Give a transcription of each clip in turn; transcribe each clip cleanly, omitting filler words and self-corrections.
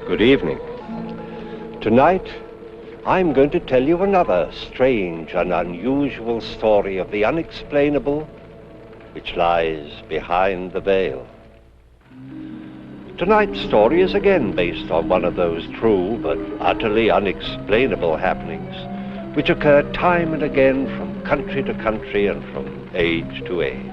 Good evening. Tonight, I'm going to tell you another strange and unusual story of the unexplainable which lies behind the veil. Tonight's story is again based on one of those true but utterly unexplainable happenings which occur time and again from country to country and from age to age.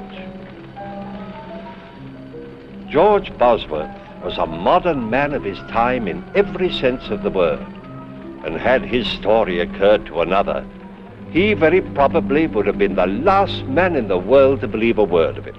George Bosworth was a modern man of his time in every sense of the word, and had his story occurred to another, he very probably would have been the last man in the world to believe a word of it.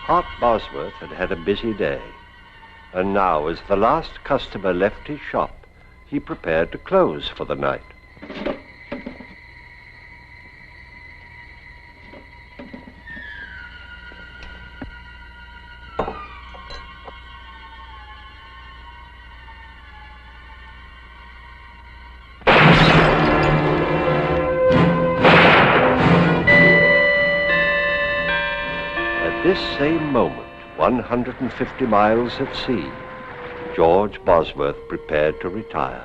Hart Bosworth had had a busy day, and now, as the last customer left his shop, he prepared to close for the night. At this same moment, 150 miles at sea, George Bosworth prepared to retire,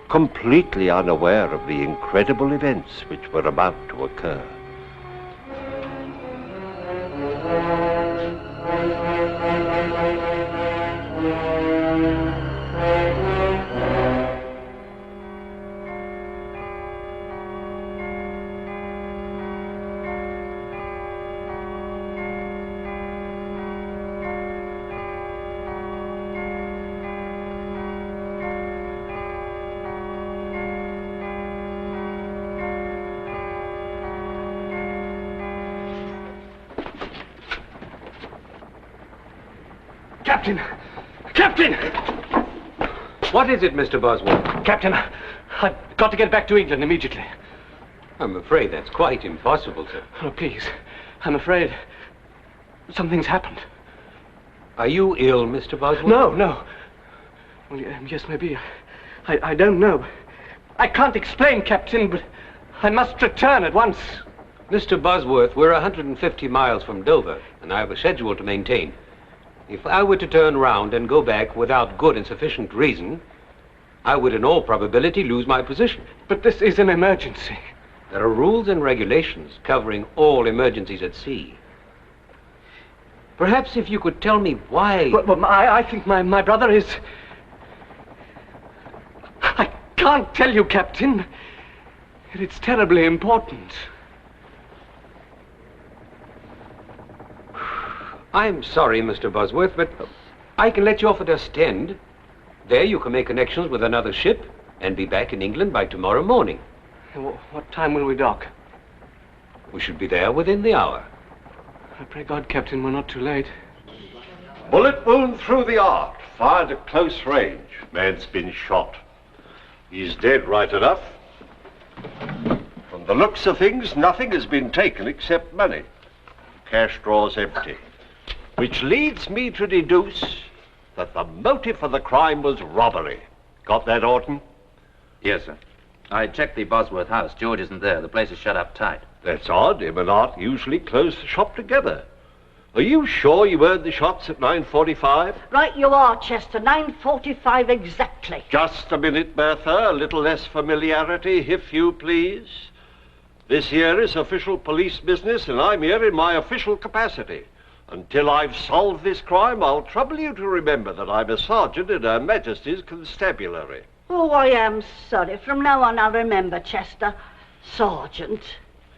completely unaware of the incredible events which were about to occur. Captain! Captain! What is it, Mr. Bosworth? Captain, I've got to get back to England immediately. I'm afraid that's quite impossible, sir. Oh, please. I'm afraid something's happened. Are you ill, Mr. Bosworth? No. Well, yes, maybe. I don't know. I can't explain, Captain, but I must return at once. Mr. Bosworth, we're 150 miles from Dover, and I have a schedule to maintain. If I were to turn round and go back without good and sufficient reason, I would in all probability lose my position. But this is an emergency. There are rules and regulations covering all emergencies at sea. Perhaps if you could tell me why... Well, I think my brother is... I can't tell you, Captain. It's terribly important. I'm sorry, Mr. Bosworth, but I can let you off at Ostend. There you can make connections with another ship and be back in England by tomorrow morning. What time will we dock? We should be there within the hour. I pray God, Captain, we're not too late. Bullet wound through the heart, fired at close range. Man's been shot. He's dead right enough. From the looks of things, nothing has been taken except money. Cash draw's empty. Which leads me to deduce that the motive for the crime was robbery. Got that, Orton? Yes, sir. I checked the Bosworth house. George isn't there. The place is shut up tight. That's odd. Him and Art usually close the shop together. Are you sure you heard the shots at 9:45? Right you are, Chester. 9:45 exactly. Just a minute, Bertha. A little less familiarity, if you please. This here is official police business, and I'm here in my official capacity. Until I've solved this crime, I'll trouble you to remember that I'm a sergeant in Her Majesty's Constabulary. Oh, I am sorry. From now on, I'll remember, Chester. Sergeant.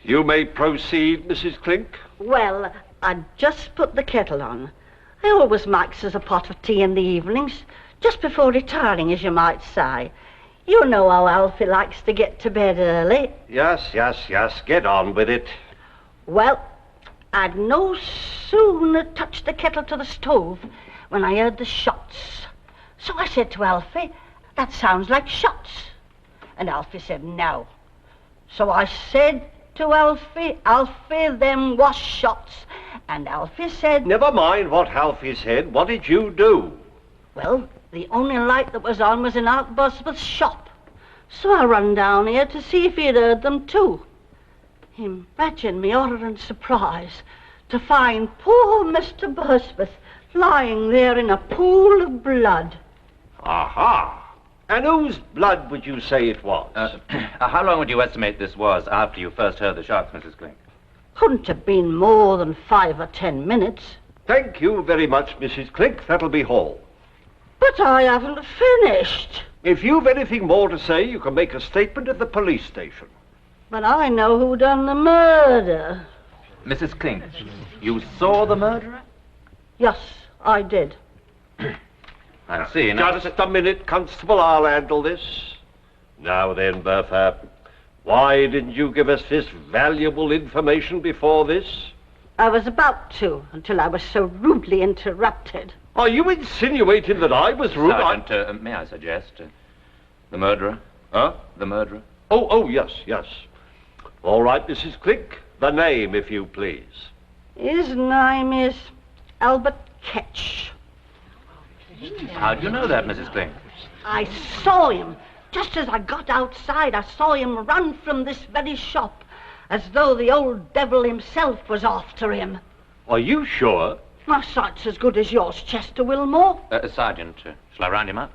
You may proceed, Mrs. Clink. Well, I just put the kettle on. I always makes us a pot of tea in the evenings, just before retiring, as you might say. You know how Alfie likes to get to bed early. Yes. Get on with it. Well, I'd no sooner touched the kettle to the stove when I heard the shots. So I said to Alfie, that sounds like shots. And Alfie said, no. So I said, to Alfie, Alfie, them was shots. And Alfie said... Never mind what Alfie said. What did you do? Well, the only light that was on was in Aunt Bosworth's shop. So I run down here to see if he'd heard them too. Imagine me horror and surprise to find poor Mr. Bosworth lying there in a pool of blood. Aha! And whose blood would you say it was? How long would you estimate this was after you first heard the shots, Mrs. Clink? Couldn't have been more than 5 or 10 minutes. Thank you very much, Mrs. Clink. That'll be all. But I haven't finished. If you've anything more to say, you can make a statement at the police station. But I know who done the murder. Mrs. Clink, you saw the murderer? Yes, I did. I see. Now, Just a minute, Constable. I'll handle this. Now then, Bertha, why didn't you give us this valuable information before this? I was about to, until I was so rudely interrupted. Are you insinuating that I was rude? Sergeant, may I suggest the murderer? Huh? The murderer? Oh, yes. All right, Mrs. Clink. The name, if you please. His name is Albert Ketch. How do you know that, Mrs. Clink? I saw him. Just as I got outside, I saw him run from this very shop, as though the old devil himself was after him. Are you sure? My sight's as good as yours, Chester Wilmore. Sergeant, shall I round him up?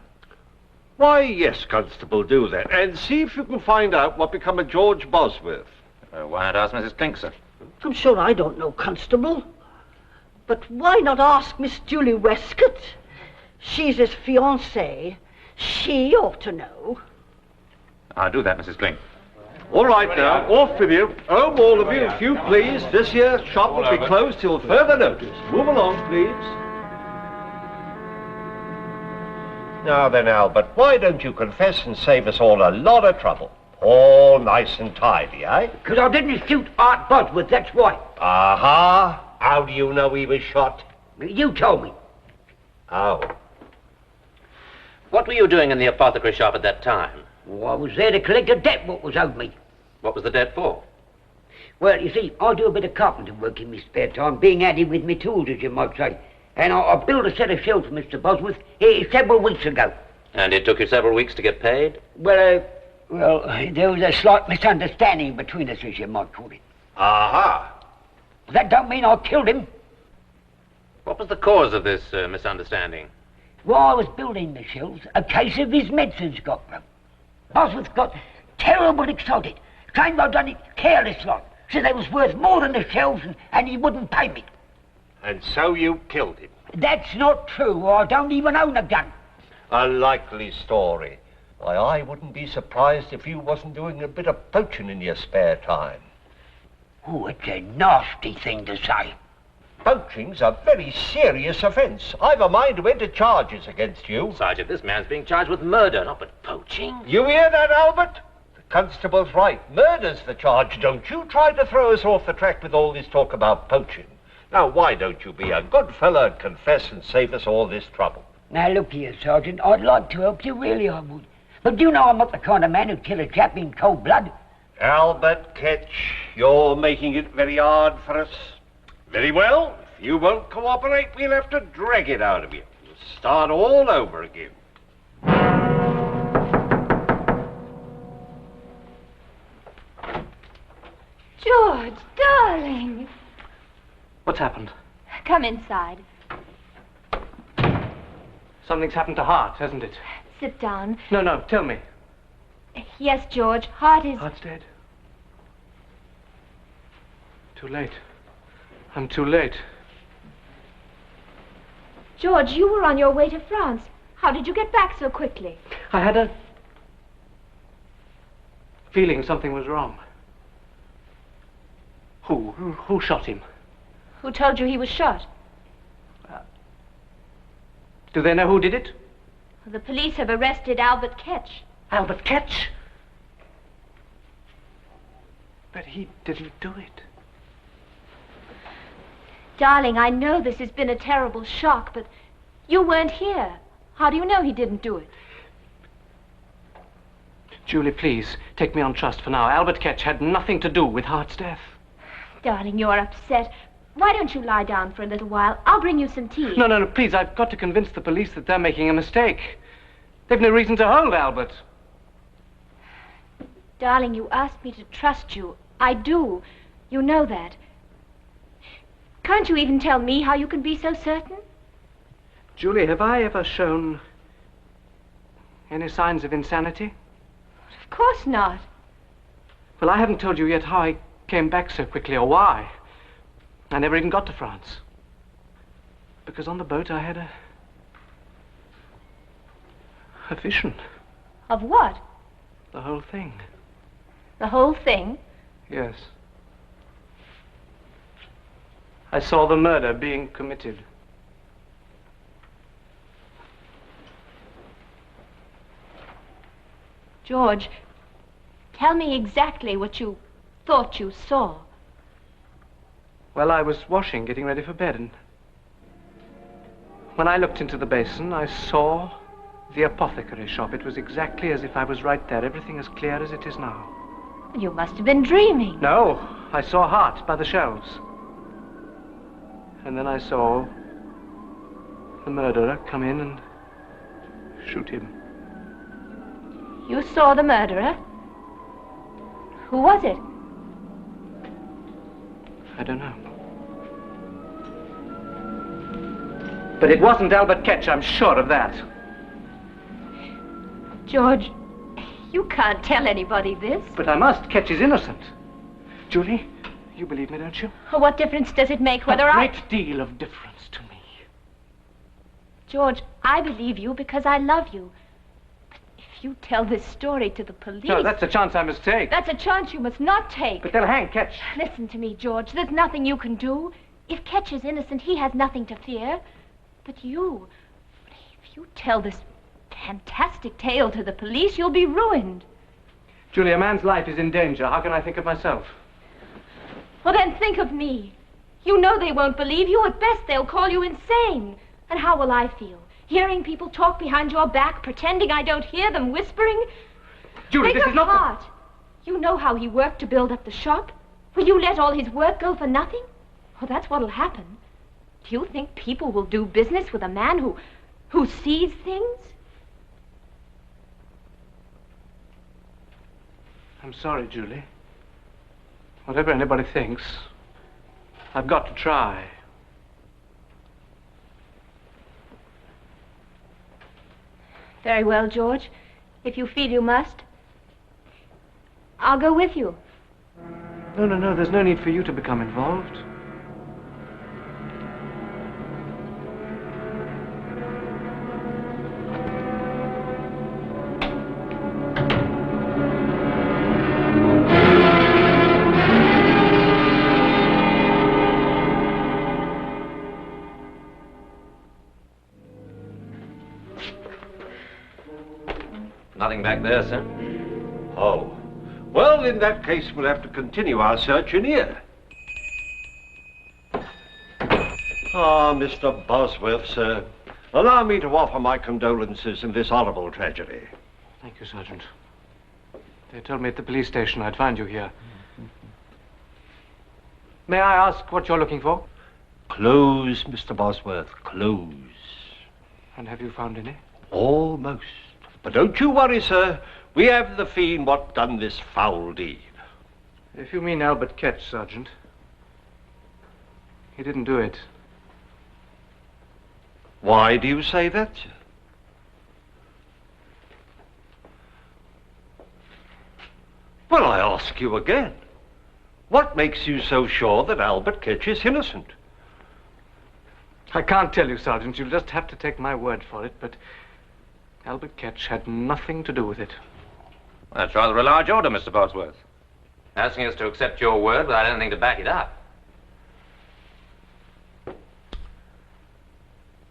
Why, yes, Constable, do that. And see if you can find out what become of George Bosworth. Why not ask Mrs. Clink, sir? I'm sure I don't know, Constable. But why not ask Miss Julie Westcott? She's his fiancée. She ought to know. I'll do that, Mrs. Clink. All right now, off with you. Home, all of you, if you please. This here shop will be closed till further notice. Move along, please. Now then, Albert, why don't you confess and save us all a lot of trouble? All nice and tidy, eh? Because I didn't shoot Art Bosworth, that's why. Aha! How do you know he was shot? You told me. Oh. What were you doing in the apothecary shop at that time? Oh, I was there to collect a debt what was owed me. What was the debt for? Well, you see, I do a bit of carpenter work in my spare time, being handy with my tools, as you might say. And I built a set of shelves for Mr. Bosworth several weeks ago. And it took you several weeks to get paid? Well, there was a slight misunderstanding between us, as you might call it. Aha! That don't mean I killed him. What was the cause of this misunderstanding? While I was building the shelves, a case of his medicines got broke. Bosworth got terrible excited. Claimed I'd done it careless like. Said they was worth more than the shelves and he wouldn't pay me. And so you killed him? That's not true. I don't even own a gun. A likely story. Why, I wouldn't be surprised if you wasn't doing a bit of poaching in your spare time. Oh, it's a nasty thing to say. Poaching's a very serious offence. I've a mind to enter charges against you. Sergeant, this man's being charged with murder, not with poaching. You hear that, Albert? The constable's right. Murder's the charge. Don't you try to throw us off the track with all this talk about poaching. Now, why don't you be a good fellow and confess and save us all this trouble? Now, look here, Sergeant. I'd like to help you, really I would. But you know I'm not the kind of man who'd kill a chap in cold blood. Albert Ketch, you're making it very hard for us. Very well. If you won't cooperate, we'll have to drag it out of you. We'll start all over again. George, darling. What's happened? Come inside. Something's happened to Hart, hasn't it? Sit down. No, tell me. Yes, George, Hart is... Hart's dead. Too late. I'm too late. George, you were on your way to France. How did you get back so quickly? I had a feeling something was wrong. Who shot him? Who told you he was shot? Do they know who did it? The police have arrested Albert Ketch. Albert Ketch? But he didn't do it. Darling, I know this has been a terrible shock, but you weren't here. How do you know he didn't do it? Julie, please, take me on trust for now. Albert Ketch had nothing to do with Hart's death. Darling, you're upset. Why don't you lie down for a little while? I'll bring you some tea. No, please, I've got to convince the police that they're making a mistake. They've no reason to hold Albert. Darling, you asked me to trust you. I do. You know that. Can't you even tell me how you can be so certain? Julie, have I ever shown any signs of insanity? Of course not. Well, I haven't told you yet how I came back so quickly or why. I never even got to France. Because on the boat I had a vision. Of what? The whole thing. The whole thing? Yes. I saw the murder being committed. George, tell me exactly what you thought you saw. Well, I was washing, getting ready for bed, and when I looked into the basin, I saw the apothecary shop. It was exactly as if I was right there, everything as clear as it is now. You must have been dreaming. No, I saw Hart by the shelves. And then I saw the murderer come in and shoot him. You saw the murderer? Who was it? I don't know. But it wasn't Albert Ketch, I'm sure of that. George, you can't tell anybody this. But I must. Ketch is innocent. Julie, you believe me, don't you? What difference does it make whether A great deal of difference to me. George, I believe you because I love you. But if you tell this story to the police... No, that's a chance I must take. That's a chance you must not take. But they'll hang Ketch. Listen to me, George. There's nothing you can do. If Ketch is innocent, he has nothing to fear. But you... If you tell this fantastic tale to the police, you'll be ruined. Julie, a man's life is in danger. How can I think of myself? Well, then think of me. You know they won't believe you. At best, they'll call you insane. And how will I feel? Hearing people talk behind your back, pretending I don't hear them, whispering? Julie, this is not Hart. You know how he worked to build up the shop. Will you let all his work go for nothing? Well, that's what'll happen. Do you think people will do business with a man who sees things? I'm sorry, Julie. Whatever anybody thinks, I've got to try. Very well, George. If you feel you must, I'll go with you. No. There's no need for you to become involved. Nothing back there, sir. Oh. Well, in that case, we'll have to continue our search in here. Ah, Mr. Bosworth, sir. Allow me to offer my condolences in this horrible tragedy. Thank you, Sergeant. They told me at the police station I'd find you here. May I ask what you're looking for? Clothes, Mr. Bosworth, clothes. And have you found any? Almost. But don't you worry, sir. We have the fiend what done this foul deed. If you mean Albert Ketch, Sergeant, he didn't do it. Why do you say that, sir? Well, I ask you again. What makes you so sure that Albert Ketch is innocent? I can't tell you, Sergeant. You'll just have to take my word for it, but Albert Ketch had nothing to do with it. That's rather a large order, Mr. Bosworth. Asking us to accept your word without anything to back it up.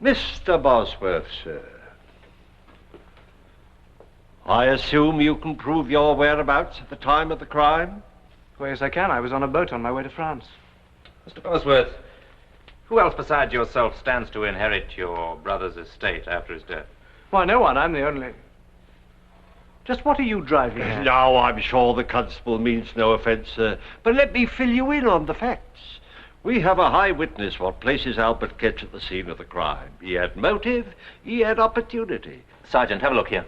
Mr. Bosworth, sir. I assume you can prove your whereabouts at the time of the crime? Well, yes, I can. I was on a boat on my way to France. Mr. Bosworth, who else besides yourself stands to inherit your brother's estate after his death? Why, no one. I'm the only... Just what are you driving at? Now, I'm sure the constable means no offence, sir, but let me fill you in on the facts. We have a high witness what places Albert Ketch at the scene of the crime. He had motive, he had opportunity. Sergeant, have a look here.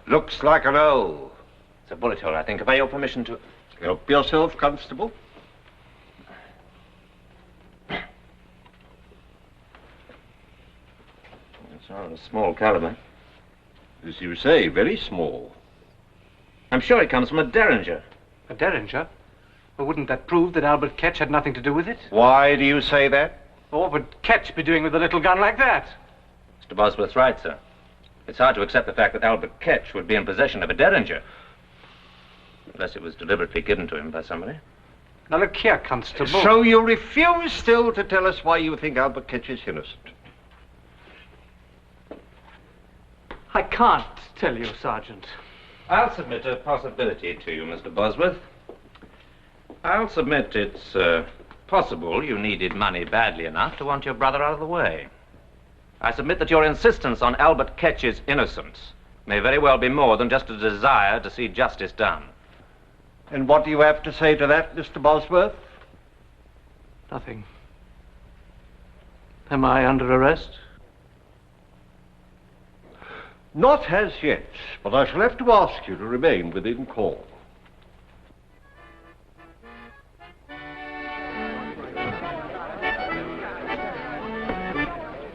Looks like an O. It's a bullet hole, I think. Have I your permission to... Help yourself, constable. It's rather a small caliber. As you say, very small. I'm sure it comes from a derringer. A derringer? Well, wouldn't that prove that Albert Ketch had nothing to do with it? Why do you say that? What would Ketch be doing with a little gun like that? Mr. Bosworth's right, sir. It's hard to accept the fact that Albert Ketch would be in possession of a derringer. Unless it was deliberately given to him by somebody. Now look here, Constable. So you refuse still to tell us why you think Albert Ketch is innocent? I can't tell you, Sergeant. I'll submit a possibility to you, Mr. Bosworth. I'll submit it's possible you needed money badly enough to want your brother out of the way. I submit that your insistence on Albert Ketch's innocence may very well be more than just a desire to see justice done. And what do you have to say to that, Mr. Bosworth? Nothing. Am I under arrest? Not as yet, but I shall have to ask you to remain within call.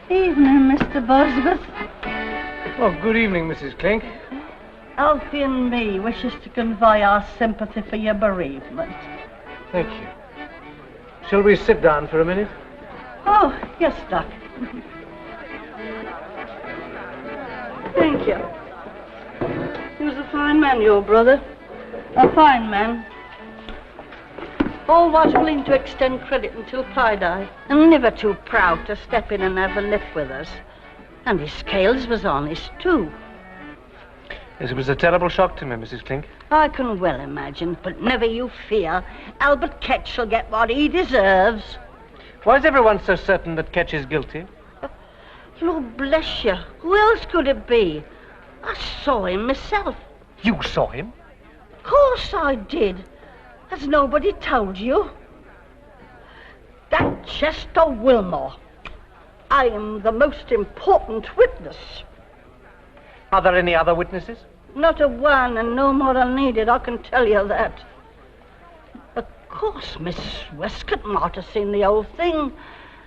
Evening, Mr. Bosworth. Oh, good evening, Mrs. Clink. Alfie and me wishes to convey our sympathy for your bereavement. Thank you. Shall we sit down for a minute? Oh, yes, Doc. Thank you. He was a fine man, your brother. A fine man. Always willing to extend credit until tie-dye, and never too proud to step in and have a lift with us. And his scales was honest, too. Yes, it was a terrible shock to me, Mrs. Clink. I can well imagine, but never you fear. Albert Ketch shall get what he deserves. Why is everyone so certain that Ketch is guilty? Lord bless you. Who else could it be? I saw him myself. You saw him? Of course I did. Has nobody told you? That Chester Wilmore. I am the most important witness. Are there any other witnesses? Not a one, and no more are needed, I can tell you that. Of course, Miss Westcott might have seen the whole thing.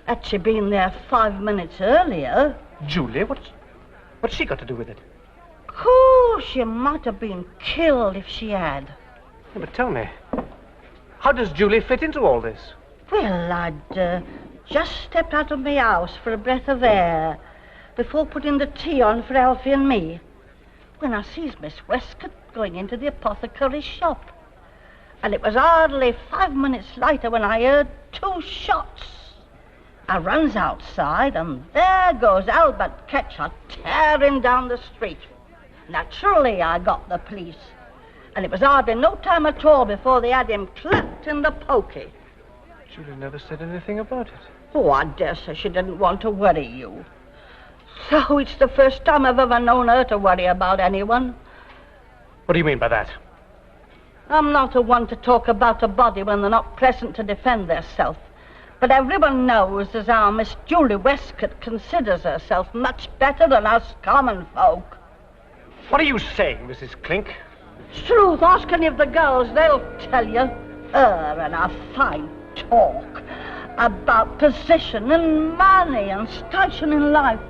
Had she been there 5 minutes earlier. Julie? What's she got to do with it? Of course, she might have been killed if she had. Yeah, but tell me, how does Julie fit into all this? Well, I'd just stepped out of my house for a breath of air before putting the tea on for Alfie and me, when I sees Miss Westcott going into the apothecary's shop. And it was hardly 5 minutes later when I heard 2 shots. I runs outside, and there goes Albert Ketch tearing down the street. Naturally, I got the police, and it was hardly no time at all before they had him clapped in the pokey. Julie never said anything about it. Oh, I dare say she didn't want to worry you. So it's the first time I've ever known her to worry about anyone. What do you mean by that? I'm not the one to talk about a body when they're not present to defend theirself. But everyone knows as how Miss Julie Westcott considers herself much better than us common folk. What are you saying, Mrs. Clink? It's truth. Ask any of the girls, they'll tell you. Her and her fine talk about position and money and station in life.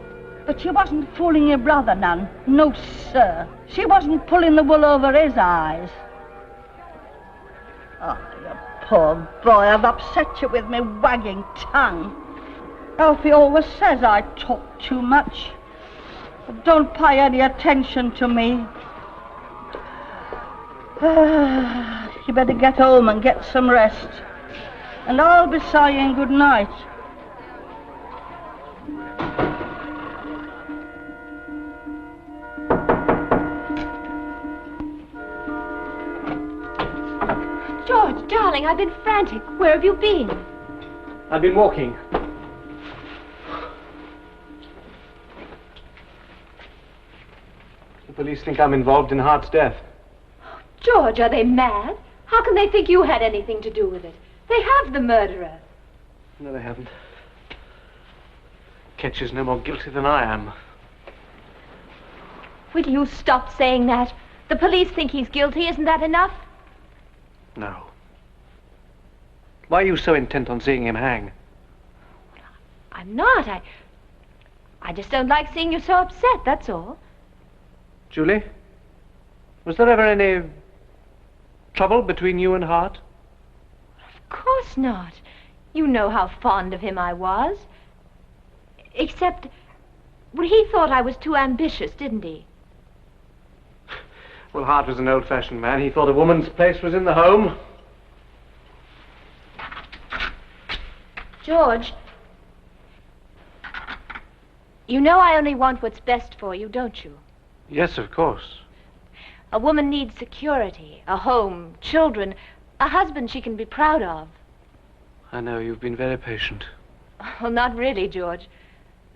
But she wasn't fooling your brother none. No, sir. She wasn't pulling the wool over his eyes. Oh, you poor boy, I've upset you with me wagging tongue. Alfie always says I talk too much. But don't pay any attention to me. You better get home and get some rest. And I'll be saying good night. George, darling, I've been frantic. Where have you been? I've been walking. police think I'm involved in Hart's death. George, are they mad? How can they think you had anything to do with it? They have the murderer. No, they haven't. Ketch is no more guilty than I am. Will you stop saying that? The police think he's guilty, isn't that enough? No. Why are you so intent on seeing him hang? I'm not. I just don't like seeing you so upset, that's all. Julie, was there ever any trouble between you and Hart? Of course not. You know how fond of him I was. Except, well, he thought I was too ambitious, didn't he? Well, Hart was an old-fashioned man. He thought a woman's place was in the home. George, you know I only want what's best for you, don't you? Yes, of course. A woman needs security, a home, children, a husband she can be proud of. I know, you've been very patient. Well, not really, George.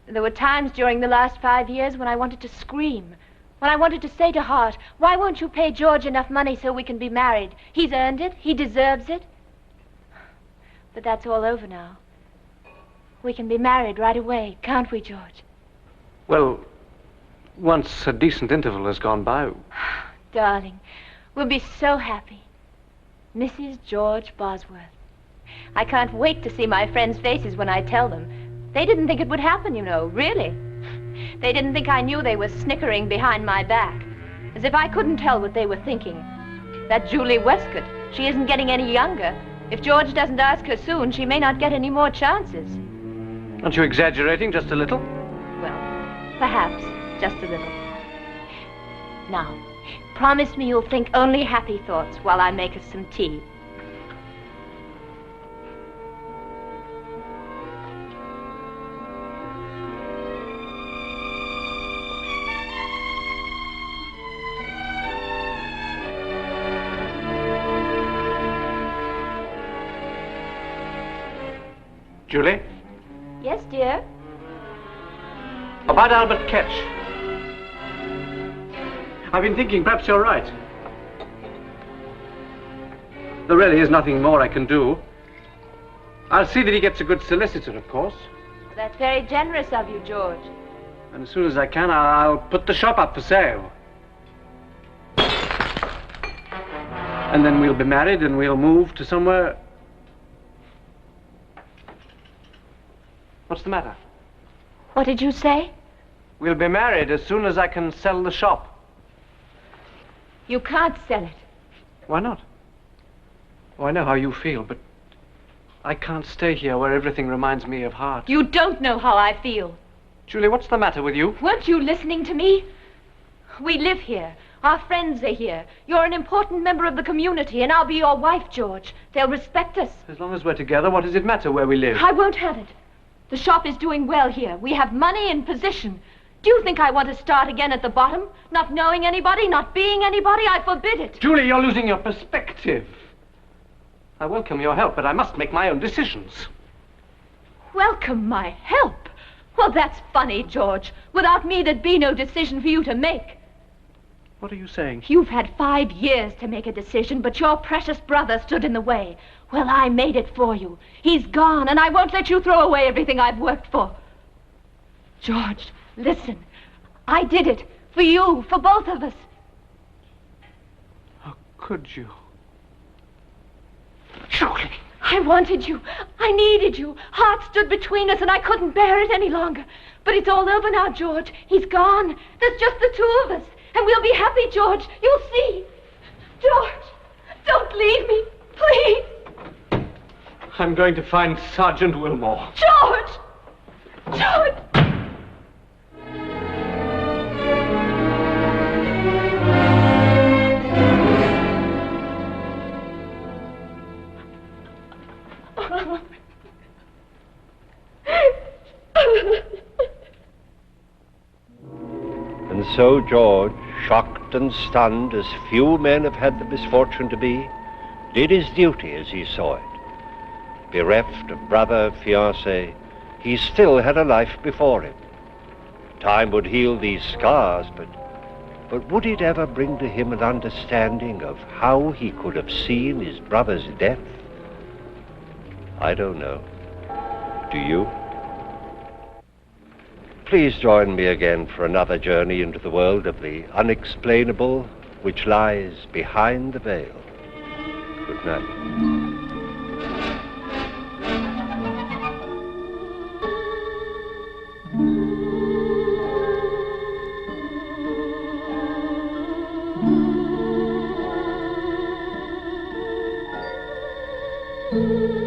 There were times during the last 5 years when I wanted to scream. When I wanted to say to Hart, why won't you pay George enough money so we can be married? He's earned it. He deserves it. But that's all over now. We can be married right away, can't we, George? Well, once a decent interval has gone by. Darling, we'll be so happy. Mrs. George Bosworth. I can't wait to see my friends' faces when I tell them. They didn't think it would happen, you know, really. They didn't think I knew they were snickering behind my back. As if I couldn't tell what they were thinking. That Julie Westcott, she isn't getting any younger. If George doesn't ask her soon, she may not get any more chances. Aren't you exaggerating just a little? Well, perhaps, just a little. Now, promise me you'll think only happy thoughts while I make us some tea. Julie? Yes, dear? About Albert Ketch. I've been thinking perhaps you're right. There really is nothing more I can do. I'll see that he gets a good solicitor, of course. That's very generous of you, George. And as soon as I can, I'll put the shop up for sale. And then we'll be married and we'll move to somewhere... What's the matter? What did you say? We'll be married as soon as I can sell the shop. You can't sell it. Why not? Oh, I know how you feel, but I can't stay here where everything reminds me of Hart. You don't know how I feel. Julie, what's the matter with you? Weren't you listening to me? We live here. Our friends are here. You're an important member of the community, and I'll be your wife, George. They'll respect us. As long as we're together, what does it matter where we live? I won't have it. The shop is doing well here. We have money and position. Do you think I want to start again at the bottom? Not knowing anybody, not being anybody? I forbid it. Julie, you're losing your perspective. I welcome your help, but I must make my own decisions. Welcome my help? Well, that's funny, George. Without me, there'd be no decision for you to make. What are you saying? You've had 5 years to make a decision, but your precious brother stood in the way. Well, I made it for you. He's gone, and I won't let you throw away everything I've worked for. George, listen. I did it. For you, for both of us. How could you? Julie! I wanted you. I needed you. Hart stood between us, and I couldn't bear it any longer. But it's all over now, George. He's gone. There's just the two of us. And we'll be happy, George. You'll see. George, don't leave me. Please. I'm going to find Sergeant Wilmore. George! George! And so George, shocked and stunned as few men have had the misfortune to be, did his duty as he saw it. Bereft of brother, fiancé, he still had a life before him. Time would heal these scars, but But would it ever bring to him an understanding of how he could have seen his brother's death? I don't know. Do you? Please join me again for another journey into the world of the unexplainable which lies behind the veil. Good night. Thank you.